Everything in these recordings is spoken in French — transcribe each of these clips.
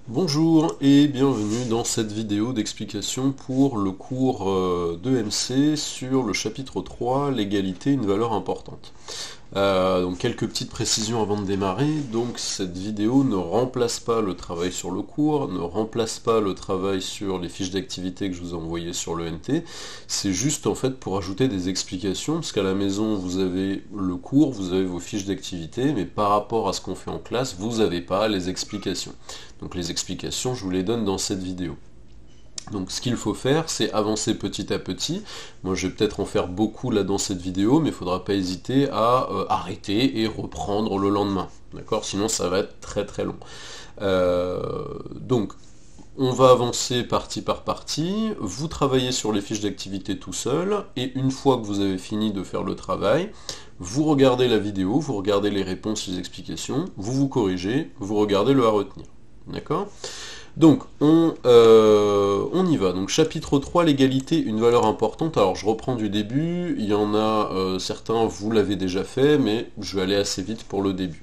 Bonjour et bienvenue dans cette vidéo d'explication pour le cours d'EMC sur le chapitre 3, l'égalité, une valeur importante. Donc quelques petites précisions avant de démarrer. Donc cette vidéo ne remplace pas le travail sur le cours, ne remplace pas le travail sur les fiches d'activité que je vous ai envoyées sur le NT. C'est juste en fait pour ajouter des explications, parce qu'à la maison vous avez le cours, vous avez vos fiches d'activité, mais par rapport à ce qu'on fait en classe, vous n'avez pas les explications. Donc les explications, je vous les donne dans cette vidéo. Donc ce qu'il faut faire, c'est avancer petit à petit. Moi je vais peut-être en faire beaucoup là dans cette vidéo, mais il ne faudra pas hésiter à arrêter et reprendre le lendemain. D'accord? Sinon ça va être très très long. Donc on va avancer partie par partie, vous travaillez sur les fiches d'activité tout seul, et une fois que vous avez fini de faire le travail, vous regardez la vidéo, vous regardez les réponses, les explications, vous vous corrigez, vous regardez le à retenir. D'accord? Donc, on y va. Donc, chapitre 3, l'égalité, une valeur importante. Alors, je reprends du début. Il y en a certains, vous l'avez déjà fait, mais je vais aller assez vite pour le début.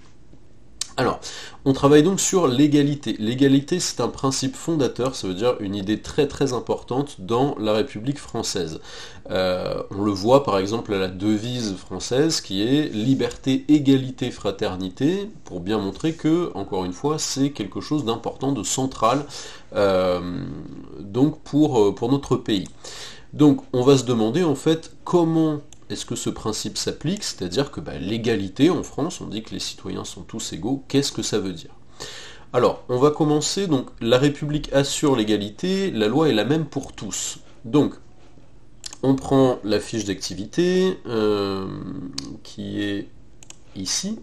Alors, on travaille donc sur l'égalité. L'égalité, c'est un principe fondateur, ça veut dire une idée très très importante dans la République française. On le voit par exemple à la devise française qui est liberté, égalité, fraternité, pour bien montrer que, encore une fois, c'est quelque chose d'important, de central, donc pour notre pays. Donc, on va se demander en fait comment est-ce que ce principe s'applique, c'est-à-dire que l'égalité en France, on dit que les citoyens sont tous égaux, qu'est-ce que ça veut dire? Alors, on va commencer, donc la République assure l'égalité, la loi est la même pour tous. Donc, on prend la fiche d'activité, qui est ici.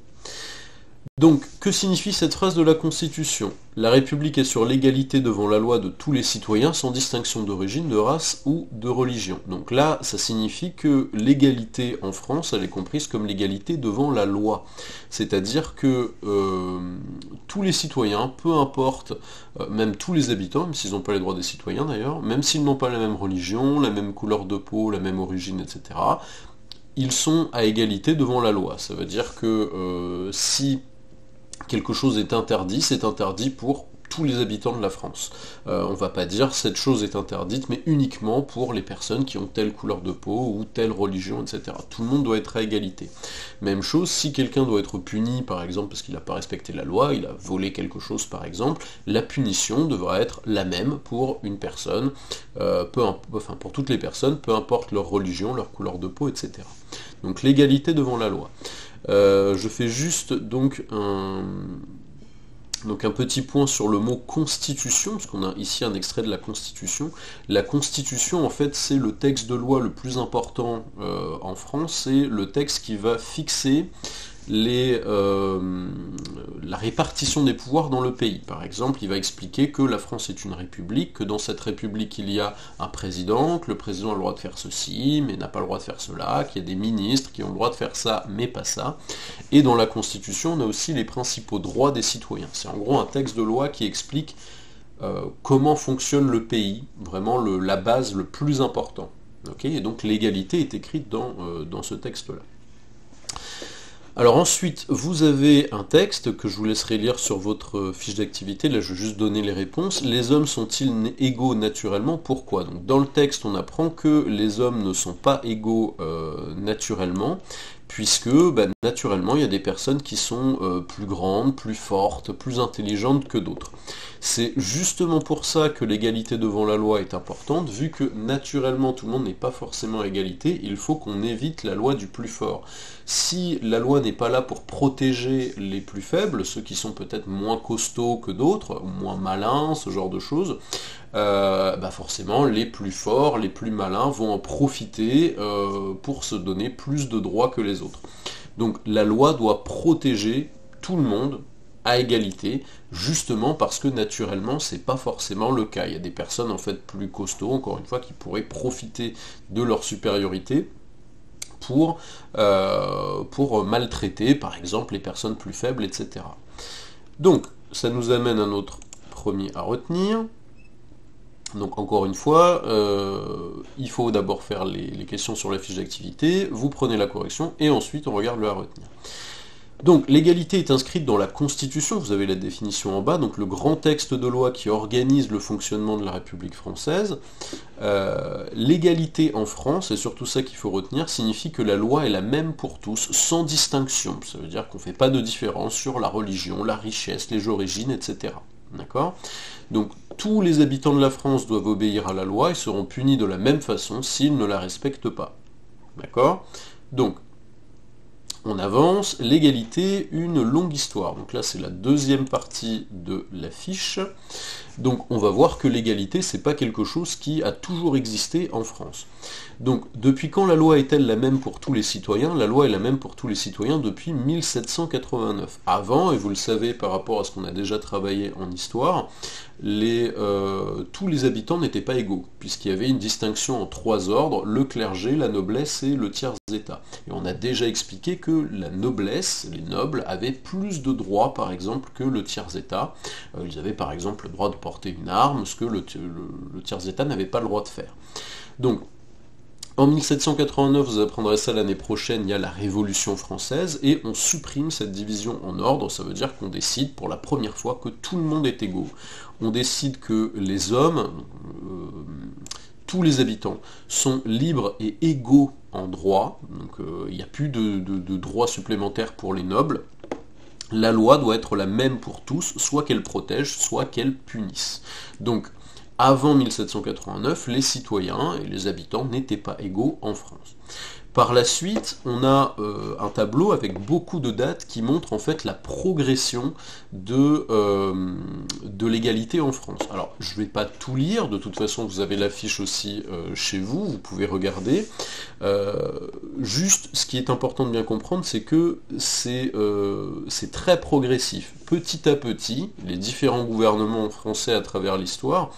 Donc, que signifie cette phrase de la Constitution? La République est sur l'égalité devant la loi de tous les citoyens, sans distinction d'origine, de race ou de religion. Donc là, ça signifie que l'égalité en France, elle est comprise comme l'égalité devant la loi. C'est-à-dire que tous les citoyens, peu importe, même tous les habitants, même s'ils n'ont pas les droits des citoyens d'ailleurs, même s'ils n'ont pas la même religion, la même couleur de peau, la même origine, etc., ils sont à égalité devant la loi. Ça veut dire que si quelque chose est interdit, c'est interdit pour tous les habitants de la France. On va pas dire cette chose est interdite, mais uniquement pour les personnes qui ont telle couleur de peau ou telle religion, etc. Tout le monde doit être à égalité. Même chose, si quelqu'un doit être puni, par exemple, parce qu'il n'a pas respecté la loi, il a volé quelque chose, par exemple, la punition devra être la même pour une personne, pour toutes les personnes, peu importe leur religion, leur couleur de peau, etc. Donc l'égalité devant la loi. Je fais juste donc un petit point sur le mot constitution, parce qu'on a ici un extrait de la Constitution. La Constitution, en fait, c'est le texte de loi le plus important en France, c'est le texte qui va fixer la répartition des pouvoirs dans le pays. Par exemple, il va expliquer que la France est une république, que dans cette république il y a un président, que le président a le droit de faire ceci, mais n'a pas le droit de faire cela, qu'il y a des ministres qui ont le droit de faire ça, mais pas ça. Et dans la Constitution, on a aussi les principaux droits des citoyens. C'est en gros un texte de loi qui explique comment fonctionne le pays, vraiment la base le plus important. Okay, et donc l'égalité est écrite dans ce texte-là. Alors ensuite, vous avez un texte que je vous laisserai lire sur votre fiche d'activité. Là, je vais juste donner les réponses. Les hommes sont-ils égaux naturellement? Pourquoi? Donc dans le texte, on apprend que les hommes ne sont pas égaux naturellement, puisque naturellement, il y a des personnes qui sont plus grandes, plus fortes, plus intelligentes que d'autres. C'est justement pour ça que l'égalité devant la loi est importante, vu que naturellement tout le monde n'est pas forcément à égalité, il faut qu'on évite la loi du plus fort. Si la loi n'est pas là pour protéger les plus faibles, ceux qui sont peut-être moins costauds que d'autres, moins malins, ce genre de choses, forcément les plus forts, les plus malins vont en profiter pour se donner plus de droits que les autres. Donc la loi doit protéger tout le monde à égalité, justement parce que naturellement c'est pas forcément le cas. Il y a des personnes en fait plus costauds, encore une fois, qui pourraient profiter de leur supériorité pour maltraiter par exemple les personnes plus faibles, etc. Donc ça nous amène à notre premier à retenir. Donc encore une fois, il faut d'abord faire les questions sur la fiche d'activité, vous prenez la correction, et ensuite on regarde le à retenir. Donc l'égalité est inscrite dans la Constitution, vous avez la définition en bas, donc le grand texte de loi qui organise le fonctionnement de la République française. L'égalité en France, et surtout ça qu'il faut retenir, signifie que la loi est la même pour tous, sans distinction. Ça veut dire qu'on ne fait pas de différence sur la religion, la richesse, les origines, etc. D'accord ? Donc tous les habitants de la France doivent obéir à la loi et seront punis de la même façon s'ils ne la respectent pas. D'accord ? Donc, on avance, l'égalité, une longue histoire. Donc là, c'est la deuxième partie de la fiche. Donc on va voir que l'égalité, c'est pas quelque chose qui a toujours existé en France. Donc depuis quand la loi est-elle la même pour tous les citoyens? La loi est la même pour tous les citoyens depuis 1789. Avant, et vous le savez par rapport à ce qu'on a déjà travaillé en histoire, tous les habitants n'étaient pas égaux, puisqu'il y avait une distinction en trois ordres, le clergé, la noblesse et le tiers-état. Et on a déjà expliqué que la noblesse, les nobles, avaient plus de droits, par exemple, que le tiers-état. Ils avaient par exemple le droit de porter une arme, ce que le tiers-état n'avait pas le droit de faire. Donc, en 1789, vous apprendrez ça l'année prochaine, il y a la Révolution française, et on supprime cette division en ordre, ça veut dire qu'on décide pour la première fois que tout le monde est égaux. On décide que les hommes, tous les habitants, sont libres et égaux en droit, donc il n'y a plus de droits supplémentaires pour les nobles. La loi doit être la même pour tous, soit qu'elle protège, soit qu'elle punisse. Donc, avant 1789, les citoyens et les habitants n'étaient pas égaux en France. Par la suite, on a un tableau avec beaucoup de dates qui montrent en fait la progression de l'égalité en France. Alors, je ne vais pas tout lire, de toute façon vous avez l'affiche aussi chez vous, vous pouvez regarder. Juste, ce qui est important de bien comprendre, c'est que c'est très progressif. Petit à petit, les différents gouvernements français à travers l'histoire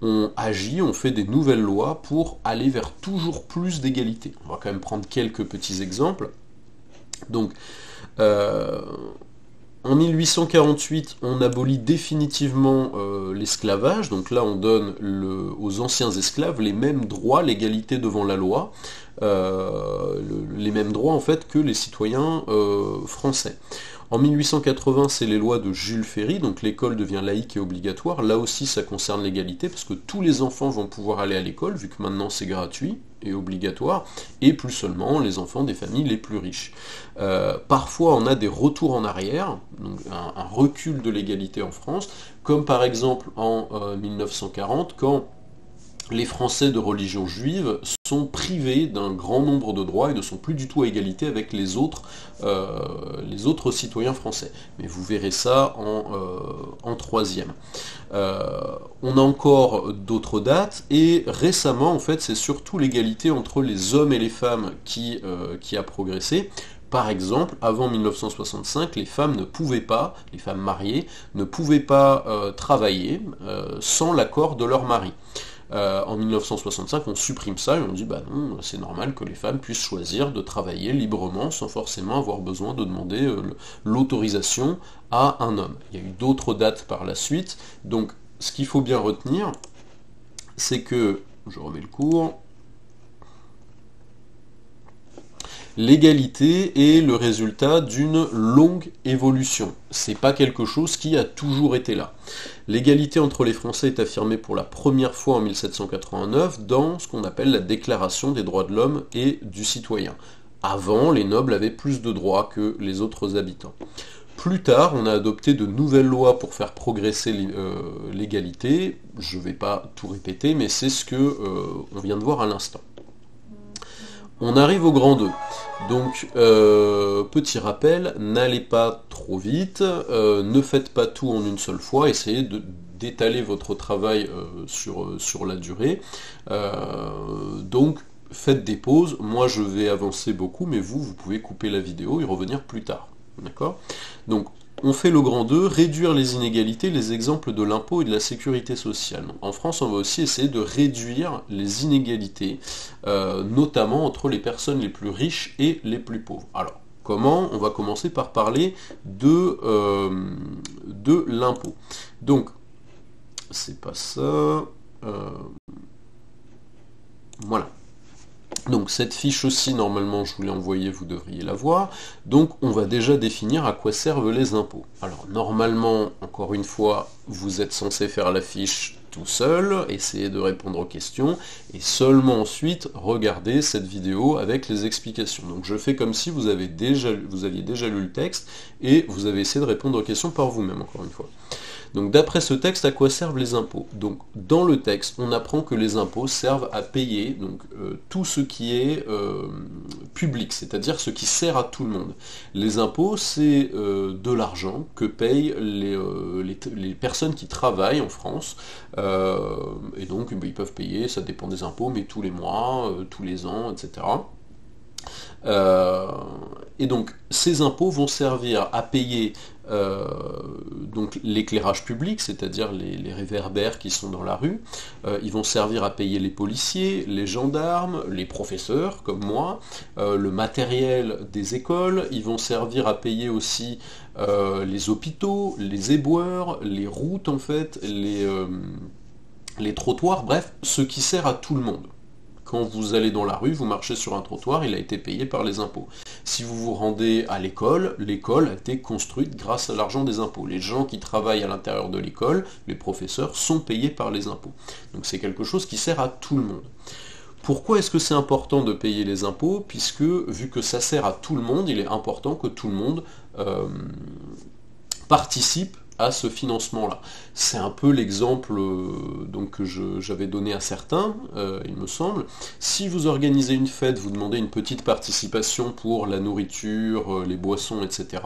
on agit, on fait des nouvelles lois pour aller vers toujours plus d'égalité. On va quand même prendre quelques petits exemples. Donc, en 1848, on abolit définitivement l'esclavage, donc là on donne aux anciens esclaves les mêmes droits, l'égalité devant la loi, les mêmes droits en fait que les citoyens français. En 1880, c'est les lois de Jules Ferry, donc l'école devient laïque et obligatoire. Là aussi, ça concerne l'égalité, parce que tous les enfants vont pouvoir aller à l'école, vu que maintenant c'est gratuit et obligatoire, et plus seulement les enfants des familles les plus riches. Parfois, on a des retours en arrière, donc un recul de l'égalité en France, comme par exemple en 1940, quand les Français de religion juive sont privés d'un grand nombre de droits et ne sont plus du tout à égalité avec les autres citoyens français. Mais vous verrez ça en troisième. On a encore d'autres dates, et récemment, en fait, c'est surtout l'égalité entre les hommes et les femmes qui a progressé. Par exemple, avant 1965, les femmes mariées, ne pouvaient pas travailler sans l'accord de leur mari. En 1965, on supprime ça et on dit bah non, c'est normal que les femmes puissent choisir de travailler librement sans forcément avoir besoin de demander l'autorisation à un homme. Il y a eu d'autres dates par la suite, donc ce qu'il faut bien retenir, c'est que, je remets le cours, l'égalité est le résultat d'une longue évolution. C'est pas quelque chose qui a toujours été là. L'égalité entre les Français est affirmée pour la première fois en 1789 dans ce qu'on appelle la Déclaration des droits de l'homme et du citoyen. Avant, les nobles avaient plus de droits que les autres habitants. Plus tard, on a adopté de nouvelles lois pour faire progresser l'égalité. Je ne vais pas tout répéter, mais c'est ce qu'on vient de voir à l'instant. On arrive au grand 2. Donc, petit rappel, n'allez pas trop vite, ne faites pas tout en une seule fois, essayez d'étaler votre travail sur la durée. Donc, faites des pauses. Moi, je vais avancer beaucoup, mais vous pouvez couper la vidéo et revenir plus tard. D'accord ? Donc, on fait le grand 2, réduire les inégalités, les exemples de l'impôt et de la sécurité sociale. En France, on va aussi essayer de réduire les inégalités, notamment entre les personnes les plus riches et les plus pauvres. Alors, comment ? On va commencer par parler de l'impôt. Donc, c'est pas ça. Voilà. Donc cette fiche aussi, normalement, je vous l'ai envoyée, vous devriez la voir. Donc on va déjà définir à quoi servent les impôts. Alors normalement, encore une fois, vous êtes censé faire la fiche tout seul, essayer de répondre aux questions, et seulement ensuite regarder cette vidéo avec les explications. Donc je fais comme si vous aviez déjà lu le texte, et vous avez essayé de répondre aux questions par vous-même, encore une fois. Donc d'après ce texte, à quoi servent les impôts? Donc dans le texte, on apprend que les impôts servent à payer donc, tout ce qui est public, c'est-à-dire ce qui sert à tout le monde. Les impôts, c'est de l'argent que payent les personnes qui travaillent en France, et donc ils peuvent payer, ça dépend des impôts, mais tous les mois, tous les ans, etc. Et donc ces impôts vont servir à payer donc l'éclairage public, c'est-à-dire les réverbères qui sont dans la rue, ils vont servir à payer les policiers, les gendarmes, les professeurs comme moi, le matériel des écoles, ils vont servir à payer aussi les hôpitaux, les éboueurs, les routes en fait, les trottoirs, bref, ce qui sert à tout le monde. Quand vous allez dans la rue, vous marchez sur un trottoir, il a été payé par les impôts. Si vous vous rendez à l'école, l'école a été construite grâce à l'argent des impôts. Les gens qui travaillent à l'intérieur de l'école, les professeurs, sont payés par les impôts. Donc c'est quelque chose qui sert à tout le monde. Pourquoi est-ce que c'est important de payer les impôts? Puisque, vu que ça sert à tout le monde, il est important que tout le monde participe à ce financement-là. C'est un peu l'exemple donc que j'avais donné à certains, il me semble. Si vous organisez une fête, vous demandez une petite participation pour la nourriture, les boissons, etc.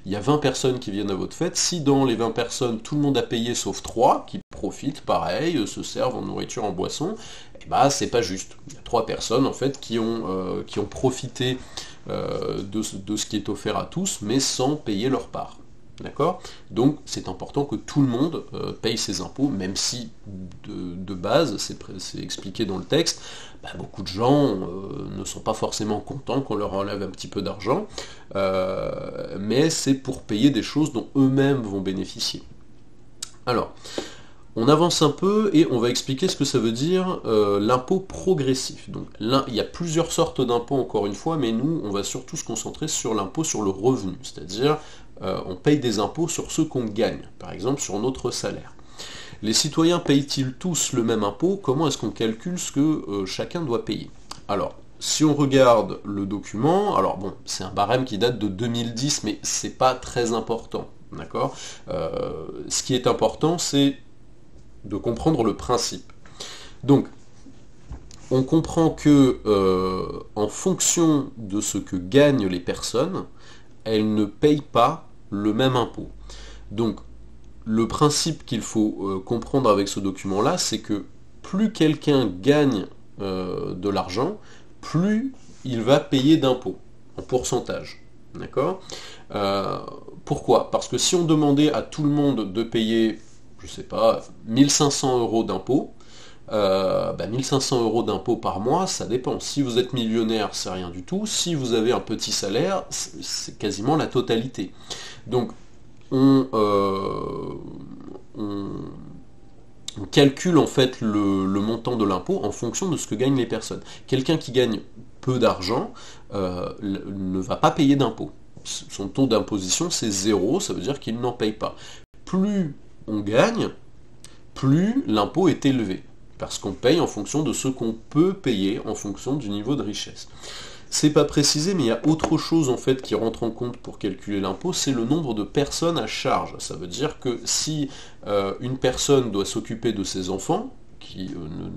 Il y a 20 personnes qui viennent à votre fête. Si dans les 20 personnes, tout le monde a payé sauf 3, qui profitent, pareil, se servent en nourriture, en boisson, eh ben, c'est pas juste. Il y a 3 personnes, en fait, qui ont profité de ce qui est offert à tous, mais sans payer leur part. D'accord? Donc c'est important que tout le monde paye ses impôts, même si de base, c'est expliqué dans le texte, beaucoup de gens ne sont pas forcément contents qu'on leur enlève un petit peu d'argent, mais c'est pour payer des choses dont eux-mêmes vont bénéficier. Alors, on avance un peu et on va expliquer ce que ça veut dire l'impôt progressif. Donc là, il y a plusieurs sortes d'impôts encore une fois, mais nous, on va surtout se concentrer sur l'impôt sur le revenu, c'est-à-dire on paye des impôts sur ce qu'on gagne, par exemple sur notre salaire. Les citoyens payent-ils tous le même impôt? Comment est-ce qu'on calcule ce que chacun doit payer? Alors, si on regarde le document, alors bon, c'est un barème qui date de 2010, mais c'est pas très important, d'accord? Ce qui est important, c'est de comprendre le principe. Donc, on comprend que en fonction de ce que gagnent les personnes, elles ne payent pas le même impôt. Donc, le principe qu'il faut comprendre avec ce document-là, c'est que plus quelqu'un gagne de l'argent, plus il va payer d'impôts, en pourcentage. D'accord? Pourquoi? Parce que si on demandait à tout le monde de payer, je sais pas, 1500 euros d'impôts, 1500 euros d'impôts par mois, ça dépend. Si vous êtes millionnaire, c'est rien du tout. Si vous avez un petit salaire, c'est quasiment la totalité. Donc, on calcule en fait le montant de l'impôt en fonction de ce que gagnent les personnes. Quelqu'un qui gagne peu d'argent ne va pas payer d'impôt. Son taux d'imposition, c'est 0, ça veut dire qu'il n'en paye pas. Plus on gagne, plus l'impôt est élevé. Parce qu'on paye en fonction de ce qu'on peut payer, en fonction du niveau de richesse. C'est pas précisé, mais il y a autre chose en fait qui rentre en compte pour calculer l'impôt, c'est le nombre de personnes à charge. Ça veut dire que si une personne doit s'occuper de ses enfants, qui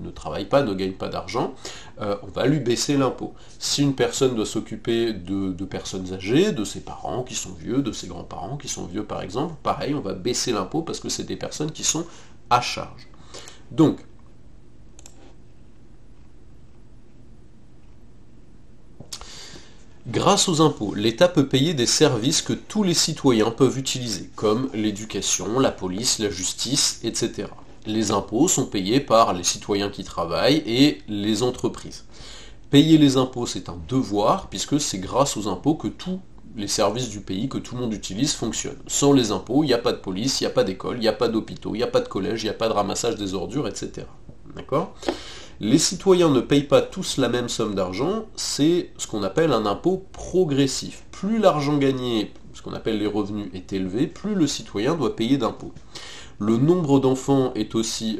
ne travaille pas, ne gagne pas d'argent, on va lui baisser l'impôt. Si une personne doit s'occuper de personnes âgées, de ses parents qui sont vieux, de ses grands-parents qui sont vieux par exemple, pareil, on va baisser l'impôt parce que c'est des personnes qui sont à charge. Donc, grâce aux impôts, l'État peut payer des services que tous les citoyens peuvent utiliser, comme l'éducation, la police, la justice, etc. Les impôts sont payés par les citoyens qui travaillent et les entreprises. Payer les impôts, c'est un devoir, puisque c'est grâce aux impôts que tous les services du pays que tout le monde utilise fonctionnent. Sans les impôts, il n'y a pas de police, il n'y a pas d'école, il n'y a pas d'hôpitaux, il n'y a pas de collège, il n'y a pas de ramassage des ordures, etc. D'accord ? Les citoyens ne payent pas tous la même somme d'argent, c'est ce qu'on appelle un impôt progressif. Plus l'argent gagné, ce qu'on appelle les revenus, est élevé, plus le citoyen doit payer d'impôts. Le nombre d'enfants est aussi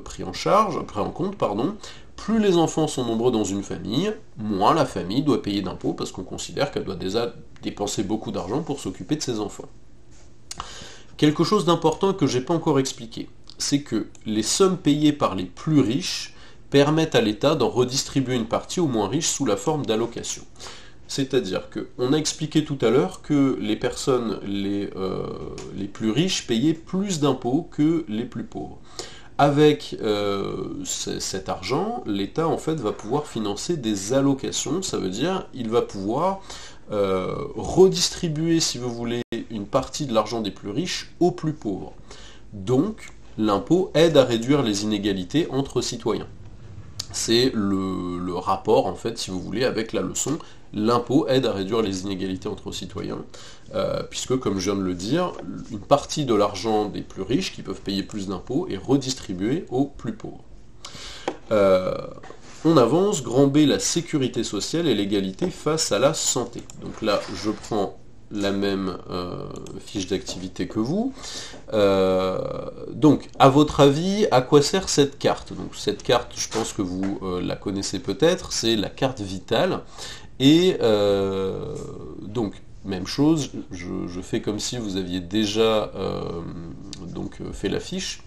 pris en compte, pardon. Plus les enfants sont nombreux dans une famille, moins la famille doit payer d'impôts parce qu'on considère qu'elle doit déjà dépenser beaucoup d'argent pour s'occuper de ses enfants. Quelque chose d'important que je n'ai pas encore expliqué, c'est que les sommes payées par les plus riches permettent à l'État d'en redistribuer une partie aux moins riches sous la forme d'allocations. C'est-à-dire qu'on a expliqué tout à l'heure que les personnes les plus riches payaient plus d'impôts que les plus pauvres. Avec cet argent, l'État en fait va pouvoir financer des allocations, ça veut dire il va pouvoir redistribuer, si vous voulez, une partie de l'argent des plus riches aux plus pauvres. Donc, l'impôt aide à réduire les inégalités entre citoyens. C'est le rapport, en fait, si vous voulez, avec la leçon. L'impôt aide à réduire les inégalités entre citoyens, puisque, comme je viens de le dire, une partie de l'argent des plus riches, qui peuvent payer plus d'impôts, est redistribuée aux plus pauvres. On avance, grand B, la sécurité sociale et l'égalité face à la santé. Donc là, je prends la même fiche d'activité que vous. Donc, à votre avis, à quoi sert cette carte? Donc, cette carte, je pense que vous la connaissez peut-être, c'est la carte vitale. Et donc, même chose, je fais comme si vous aviez déjà fait la fiche.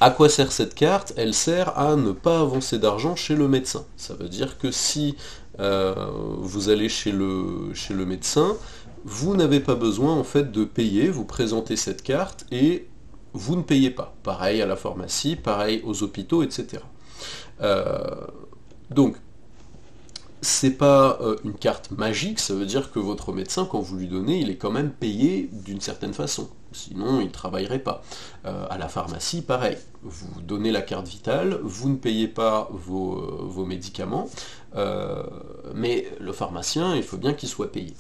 À quoi sert cette carte? Elle sert à ne pas avancer d'argent chez le médecin. Ça veut dire que si vous allez chez le médecin, vous n'avez pas besoin en fait de payer, vous présentez cette carte et vous ne payez pas. Pareil à la pharmacie, pareil aux hôpitaux, etc. Donc, c'est pas une carte magique, ça veut dire que votre médecin, quand vous lui donnez, il est quand même payé d'une certaine façon. Sinon, il ne travaillerait pas. À la pharmacie, pareil. Vous donnez la carte vitale, vous ne payez pas vos médicaments, mais le pharmacien, il faut bien qu'il soit payé.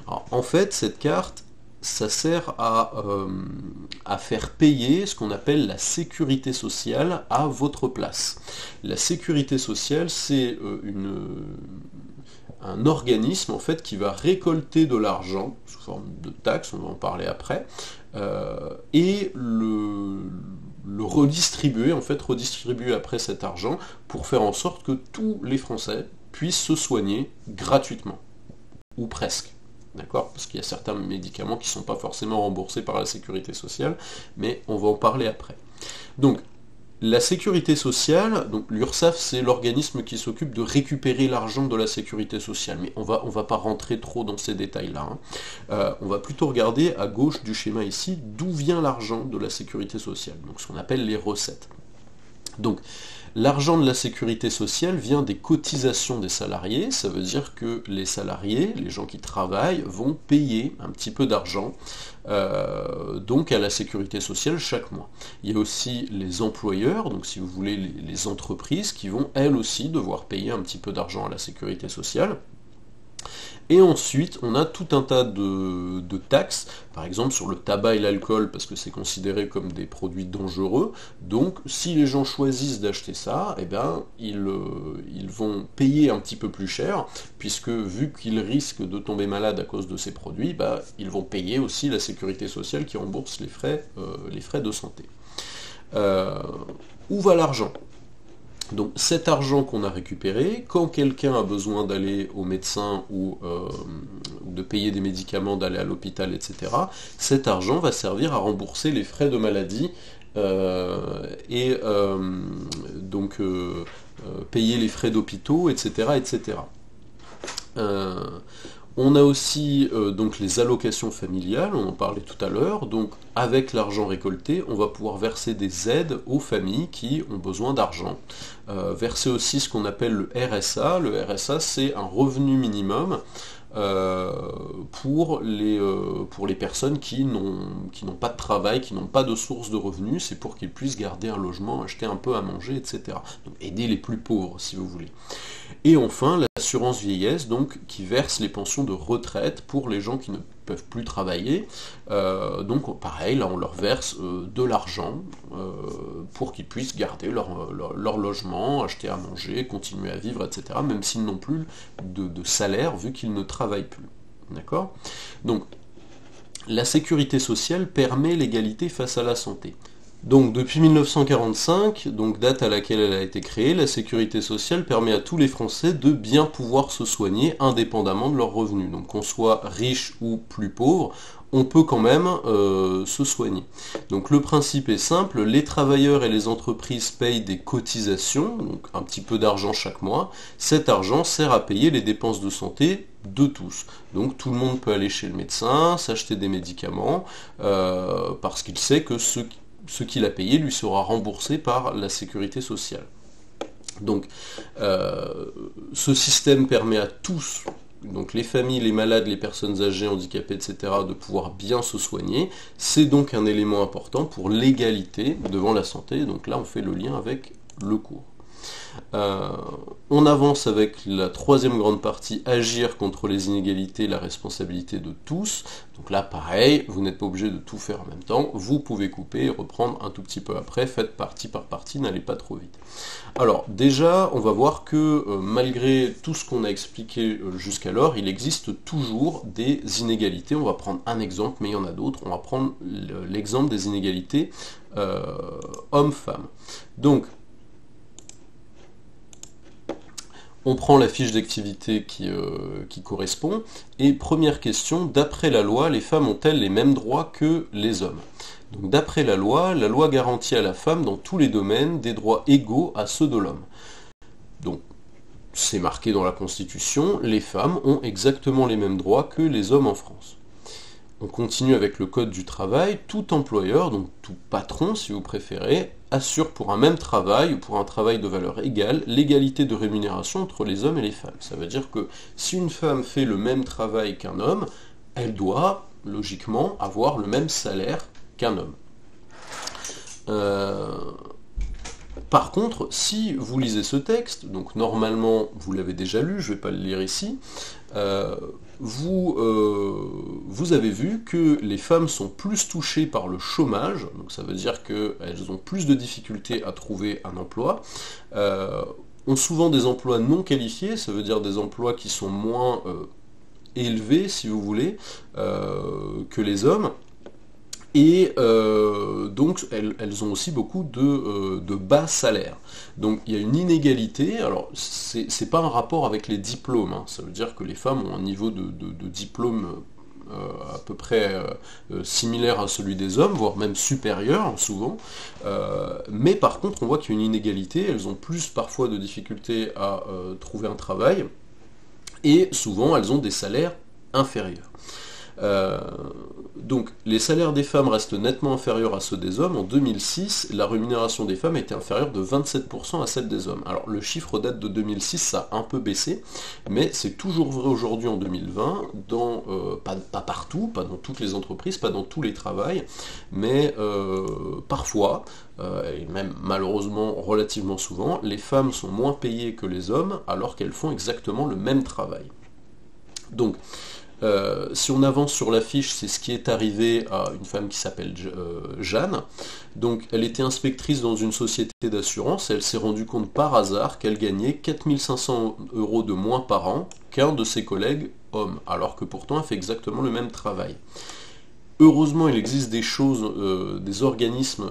Alors, en fait, cette carte, ça sert à faire payer ce qu'on appelle la sécurité sociale à votre place. La sécurité sociale, c'est un organisme en fait qui va récolter de l'argent sous forme de taxes, on va en parler après, et le redistribuer, en fait redistribuer après cet argent pour faire en sorte que tous les Français puissent se soigner gratuitement, ou presque. D'accord? Parce qu'il y a certains médicaments qui ne sont pas forcément remboursés par la sécurité sociale, mais on va en parler après. Donc, la sécurité sociale, donc l'URSSAF, c'est l'organisme qui s'occupe de récupérer l'argent de la sécurité sociale, mais on va pas rentrer trop dans ces détails-là. On va plutôt regarder à gauche du schéma ici, d'où vient l'argent de la sécurité sociale, donc ce qu'on appelle les recettes. Donc, l'argent de la sécurité sociale vient des cotisations des salariés, ça veut dire que les salariés, les gens qui travaillent, vont payer un petit peu d'argent donc à la sécurité sociale chaque mois. Il y a aussi les employeurs, donc si vous voulez les entreprises, qui vont elles aussi devoir payer un petit peu d'argent à la sécurité sociale. Et ensuite, on a tout un tas de taxes, par exemple sur le tabac et l'alcool, parce que c'est considéré comme des produits dangereux. Donc, si les gens choisissent d'acheter ça, eh bien, ils vont payer un petit peu plus cher, puisque vu qu'ils risquent de tomber malades à cause de ces produits, bah, ils vont payer aussi la sécurité sociale qui rembourse les frais de santé. Où va l'argent ? Donc cet argent qu'on a récupéré, quand quelqu'un a besoin d'aller au médecin ou de payer des médicaments, d'aller à l'hôpital, etc., cet argent va servir à rembourser les frais de maladie payer les frais d'hôpitaux, etc., etc. On a aussi donc les allocations familiales, on en parlait tout à l'heure, donc avec l'argent récolté, on va pouvoir verser des aides aux familles qui ont besoin d'argent. Verser aussi ce qu'on appelle le RSA. Le RSA, c'est un revenu minimum pour les personnes qui n'ont pas de travail, qui n'ont pas de source de revenus, c'est pour qu'ils puissent garder un logement, acheter un peu à manger, etc. Donc aider les plus pauvres, si vous voulez. Et enfin, l'assurance vieillesse, donc, qui verse les pensions de retraite pour les gens qui ne peuvent plus travailler. Donc pareil, là on leur verse de l'argent pour qu'ils puissent garder leur logement, acheter à manger, continuer à vivre, etc. Même s'ils n'ont plus de salaire vu qu'ils ne travaillent plus. D'accord ? Donc la sécurité sociale permet l'égalité face à la santé. Donc depuis 1945, donc date à laquelle elle a été créée, la sécurité sociale permet à tous les Français de bien pouvoir se soigner indépendamment de leurs revenus. Donc qu'on soit riche ou plus pauvre, on peut quand même se soigner. Donc le principe est simple, les travailleurs et les entreprises payent des cotisations, donc un petit peu d'argent chaque mois. Cet argent sert à payer les dépenses de santé de tous. Donc tout le monde peut aller chez le médecin, s'acheter des médicaments, parce qu'il sait que ce qu'il a payé lui sera remboursé par la sécurité sociale. Donc ce système permet à tous, donc les familles, les malades, les personnes âgées, handicapées, etc., de pouvoir bien se soigner. C'est donc un élément important pour l'égalité devant la santé. Donc là on fait le lien avec le cours. On avance avec la troisième grande partie, agir contre les inégalités, la responsabilité de tous. Donc là pareil, vous n'êtes pas obligé de tout faire en même temps, vous pouvez couper et reprendre un tout petit peu après, faites partie par partie, n'allez pas trop vite. Alors déjà, on va voir que malgré tout ce qu'on a expliqué jusqu'alors, il existe toujours des inégalités. On va prendre un exemple, mais il y en a d'autres. On va prendre l'exemple des inégalités hommes-femmes. Donc on prend la fiche d'activité qui correspond, et première question, d'après la loi, les femmes ont-elles les mêmes droits que les hommes ? Donc d'après la loi garantit à la femme dans tous les domaines des droits égaux à ceux de l'homme. Donc c'est marqué dans la Constitution, les femmes ont exactement les mêmes droits que les hommes en France. On continue avec le code du travail, tout employeur, donc tout patron si vous préférez, assure pour un même travail ou pour un travail de valeur égale l'égalité de rémunération entre les hommes et les femmes. Ça veut dire que si une femme fait le même travail qu'un homme, elle doit logiquement avoir le même salaire qu'un homme. Par contre, si vous lisez ce texte, donc normalement vous l'avez déjà lu, je ne vais pas le lire ici, vous avez vu que les femmes sont plus touchées par le chômage, donc ça veut dire qu'elles ont plus de difficultés à trouver un emploi, ont souvent des emplois non qualifiés, ça veut dire des emplois qui sont moins élevés, si vous voulez, que les hommes. Et donc elles ont aussi beaucoup de bas salaires. Donc il y a une inégalité, alors c'est pas un rapport avec les diplômes, hein. Ça veut dire que les femmes ont un niveau de diplôme à peu près similaire à celui des hommes, voire même supérieur souvent, mais par contre on voit qu'il y a une inégalité, elles ont plus parfois de difficultés à trouver un travail, et souvent elles ont des salaires inférieurs. Donc les salaires des femmes restent nettement inférieurs à ceux des hommes. En 2006, la rémunération des femmes était inférieure de 27% à celle des hommes. Alors le chiffre date de 2006, ça a un peu baissé, mais c'est toujours vrai aujourd'hui en 2020, pas partout, pas dans toutes les entreprises, pas dans tous les travails, mais parfois, et même malheureusement relativement souvent, les femmes sont moins payées que les hommes alors qu'elles font exactement le même travail. Donc, si on avance sur la fiche, c'est ce qui est arrivé à une femme qui s'appelle Jeanne. Donc elle était inspectrice dans une société d'assurance et elle s'est rendue compte par hasard qu'elle gagnait 4500 € de moins par an qu'un de ses collègues hommes, alors que pourtant elle fait exactement le même travail. Heureusement, il existe des choses, des organismes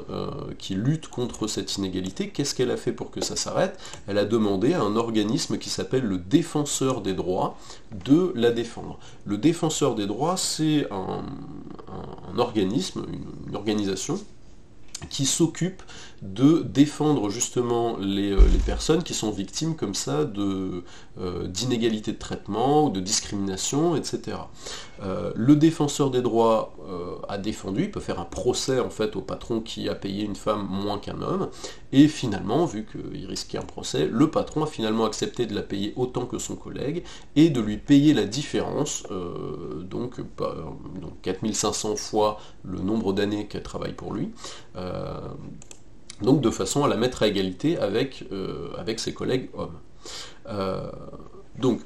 qui luttent contre cette inégalité. Qu'est-ce qu'elle a fait pour que ça s'arrête ? Elle a demandé à un organisme qui s'appelle le Défenseur des droits de la défendre. Le Défenseur des droits, c'est un organisme, une organisation qui s'occupe de défendre justement les personnes qui sont victimes comme ça d'inégalité de traitement ou de discrimination, etc. Le défenseur des droits a défendu, il peut faire un procès en fait au patron qui a payé une femme moins qu'un homme, et finalement, vu qu'il risquait un procès, le patron a finalement accepté de la payer autant que son collègue, et de lui payer la différence, donc 4500 fois le nombre d'années qu'elle travaille pour lui, donc de façon à la mettre à égalité avec ses collègues hommes. Donc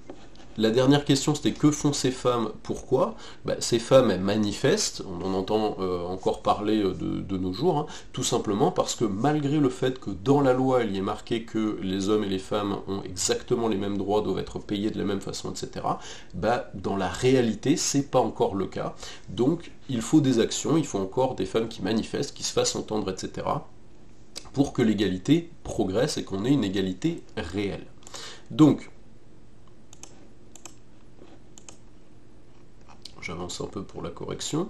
la dernière question, c'était que font ces femmes, pourquoi? Ces femmes, elles manifestent, on en entend encore parler de nos jours, hein, tout simplement parce que malgré le fait que dans la loi, il y ait marqué que les hommes et les femmes ont exactement les mêmes droits, doivent être payés de la même façon, etc., dans la réalité, c'est pas encore le cas. Donc, il faut des actions, il faut encore des femmes qui manifestent, qui se fassent entendre, etc., pour que l'égalité progresse et qu'on ait une égalité réelle. Donc, j'avance un peu pour la correction.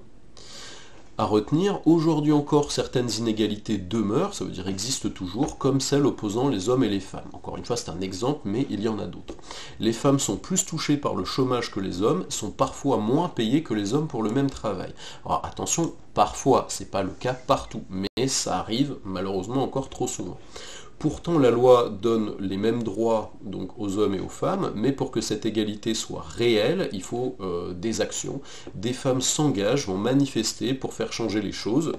À retenir, aujourd'hui encore, certaines inégalités demeurent, ça veut dire existent toujours, comme celles opposant les hommes et les femmes. Encore une fois, c'est un exemple, mais il y en a d'autres. Les femmes sont plus touchées par le chômage que les hommes, sont parfois moins payées que les hommes pour le même travail. Alors attention, parfois, c'est pas le cas partout, mais ça arrive malheureusement encore trop souvent. Pourtant, la loi donne les mêmes droits donc, aux hommes et aux femmes, mais pour que cette égalité soit réelle, il faut des actions. Des femmes s'engagent, vont manifester pour faire changer les choses.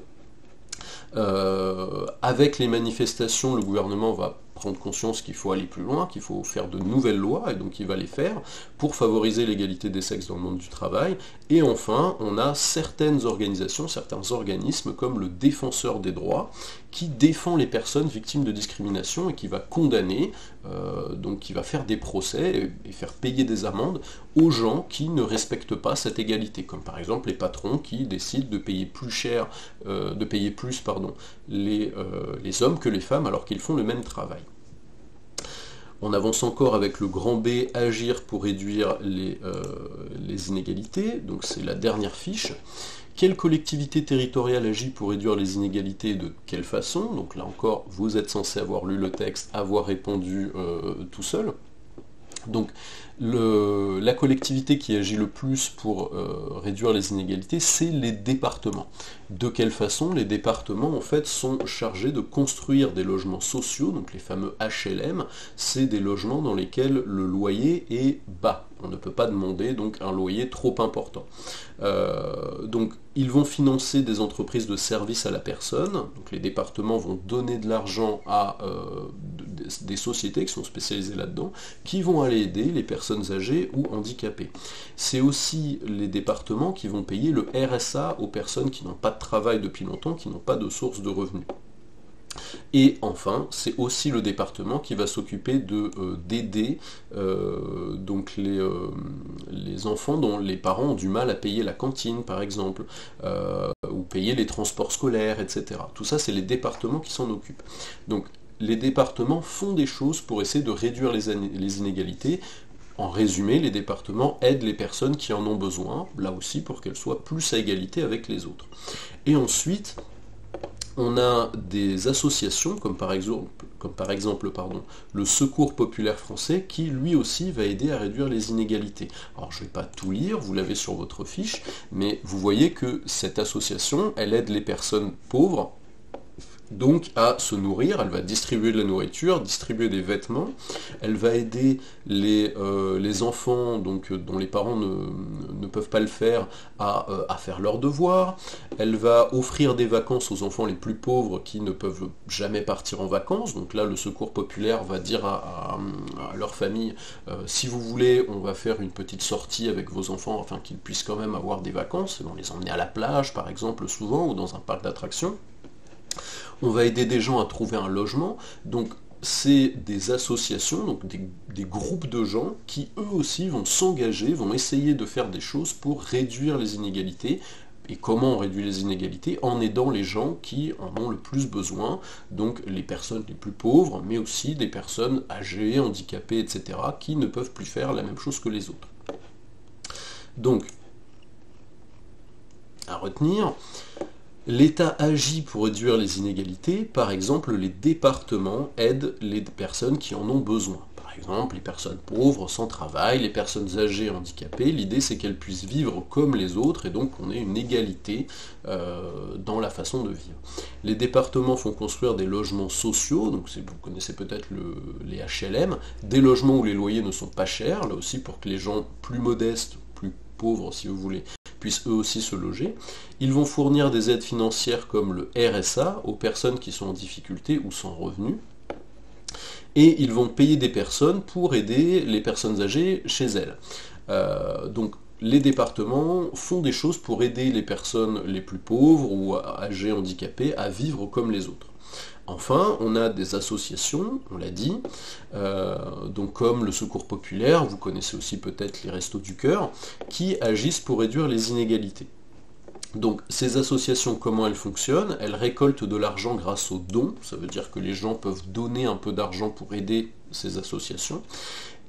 Avec les manifestations, le gouvernement va prendre conscience qu'il faut aller plus loin, qu'il faut faire de nouvelles lois, et donc il va les faire pour favoriser l'égalité des sexes dans le monde du travail. Et enfin, on a certaines organisations, certains organismes, comme le Défenseur des droits, qui défend les personnes victimes de discrimination et qui va condamner, donc qui va faire des procès et faire payer des amendes aux gens qui ne respectent pas cette égalité, comme par exemple les patrons qui décident de payer plus cher, les hommes que les femmes alors qu'ils font le même travail. On avance encore avec le grand B, agir pour réduire les inégalités, donc c'est la dernière fiche. Quelle collectivité territoriale agit pour réduire les inégalités et de quelle façon? Donc là encore, vous êtes censé avoir lu le texte, avoir répondu tout seul. Donc la collectivité qui agit le plus pour réduire les inégalités, c'est les départements. De quelle façon? Les départements en fait sont chargés de construire des logements sociaux, donc les fameux HLM, c'est des logements dans lesquels le loyer est bas. On ne peut pas demander donc un loyer trop important. Donc ils vont financer des entreprises de services à la personne, donc les départements vont donner de l'argent à des sociétés qui sont spécialisées là-dedans, qui vont aller aider les personnes âgées ou handicapées. C'est aussi les départements qui vont payer le RSA aux personnes qui n'ont pas de travail depuis longtemps, qui n'ont pas de source de revenus. Et enfin, c'est aussi le département qui va s'occuper d'aider donc les enfants dont les parents ont du mal à payer la cantine, par exemple, ou payer les transports scolaires, etc. Tout ça, c'est les départements qui s'en occupent. Donc, les départements font des choses pour essayer de réduire les inégalités. En résumé, les départements aident les personnes qui en ont besoin, là aussi pour qu'elles soient plus à égalité avec les autres. Et ensuite, on a des associations, comme par exemple le Secours populaire français, qui lui aussi va aider à réduire les inégalités. Alors je ne vais pas tout lire, vous l'avez sur votre fiche, mais vous voyez que cette association, elle aide les personnes pauvres, donc à se nourrir, elle va distribuer de la nourriture, distribuer des vêtements, elle va aider les enfants donc, dont les parents ne peuvent pas le faire à faire leurs devoirs, elle va offrir des vacances aux enfants les plus pauvres qui ne peuvent jamais partir en vacances, donc là le Secours populaire va dire à leur famille si vous voulez on va faire une petite sortie avec vos enfants afin qu'ils puissent quand même avoir des vacances, et on les emmener à la plage par exemple souvent ou dans un parc d'attractions. On va aider des gens à trouver un logement, donc c'est des associations, donc des groupes de gens qui eux aussi vont s'engager, vont essayer de faire des choses pour réduire les inégalités. Et comment on réduit les inégalités? En aidant les gens qui en ont le plus besoin, donc les personnes les plus pauvres, mais aussi des personnes âgées, handicapées, etc., qui ne peuvent plus faire la même chose que les autres. Donc, à retenir, l'État agit pour réduire les inégalités, par exemple les départements aident les personnes qui en ont besoin. Par exemple les personnes pauvres, sans travail, les personnes âgées, handicapées, l'idée c'est qu'elles puissent vivre comme les autres et donc qu'on ait une égalité dans la façon de vivre. Les départements font construire des logements sociaux, donc vous connaissez peut-être les HLM, des logements où les loyers ne sont pas chers, là aussi pour que les gens plus modestes, plus pauvres si vous voulez, puissent eux aussi se loger. Ils vont fournir des aides financières comme le RSA aux personnes qui sont en difficulté ou sans revenus. et ils vont payer des personnes pour aider les personnes âgées chez elles. Donc les départements font des choses pour aider les personnes les plus pauvres ou âgées handicapées à vivre comme les autres. Enfin, on a des associations, on l'a dit, donc comme le Secours Populaire, vous connaissez aussi peut-être les Restos du Cœur, qui agissent pour réduire les inégalités. Donc ces associations, comment elles fonctionnent? Elles récoltent de l'argent grâce aux dons, ça veut dire que les gens peuvent donner un peu d'argent pour aider ces associations,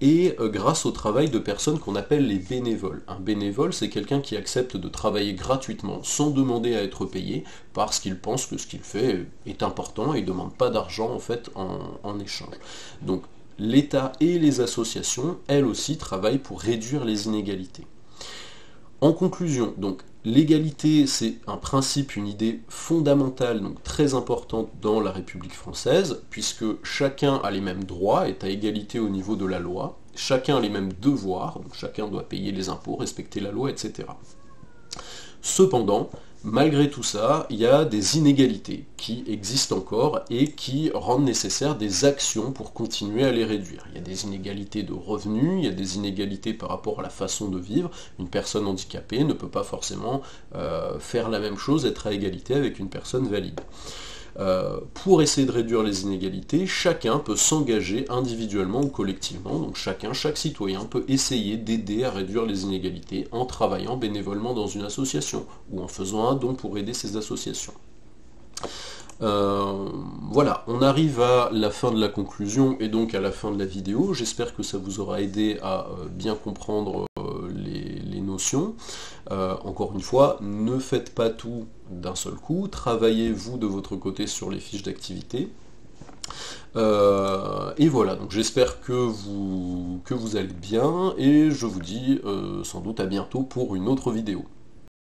et grâce au travail de personnes qu'on appelle les bénévoles. Un bénévole, c'est quelqu'un qui accepte de travailler gratuitement, sans demander à être payé, parce qu'il pense que ce qu'il fait est important et il ne demande pas d'argent en fait en échange. Donc l'État et les associations, elles aussi, travaillent pour réduire les inégalités. En conclusion, donc, l'égalité, c'est un principe, une idée fondamentale, donc très importante dans la République française, puisque chacun a les mêmes droits, est à égalité au niveau de la loi, chacun a les mêmes devoirs, donc chacun doit payer les impôts, respecter la loi, etc. Cependant, malgré tout ça, il y a des inégalités qui existent encore et qui rendent nécessaire des actions pour continuer à les réduire. Il y a des inégalités de revenus, il y a des inégalités par rapport à la façon de vivre. Une personne handicapée ne peut pas forcément faire la même chose, être à égalité avec une personne valide. Pour essayer de réduire les inégalités, chacun peut s'engager individuellement ou collectivement, donc chaque citoyen peut essayer d'aider à réduire les inégalités en travaillant bénévolement dans une association, ou en faisant un don pour aider ces associations. Voilà, on arrive à la fin de la conclusion et donc à la fin de la vidéo. J'espère que ça vous aura aidé à bien comprendre les notions. Encore une fois, ne faites pas tout d'un seul coup, travaillez vous de votre côté sur les fiches d'activité. Et voilà, donc j'espère que vous allez bien et je vous dis sans doute à bientôt pour une autre vidéo.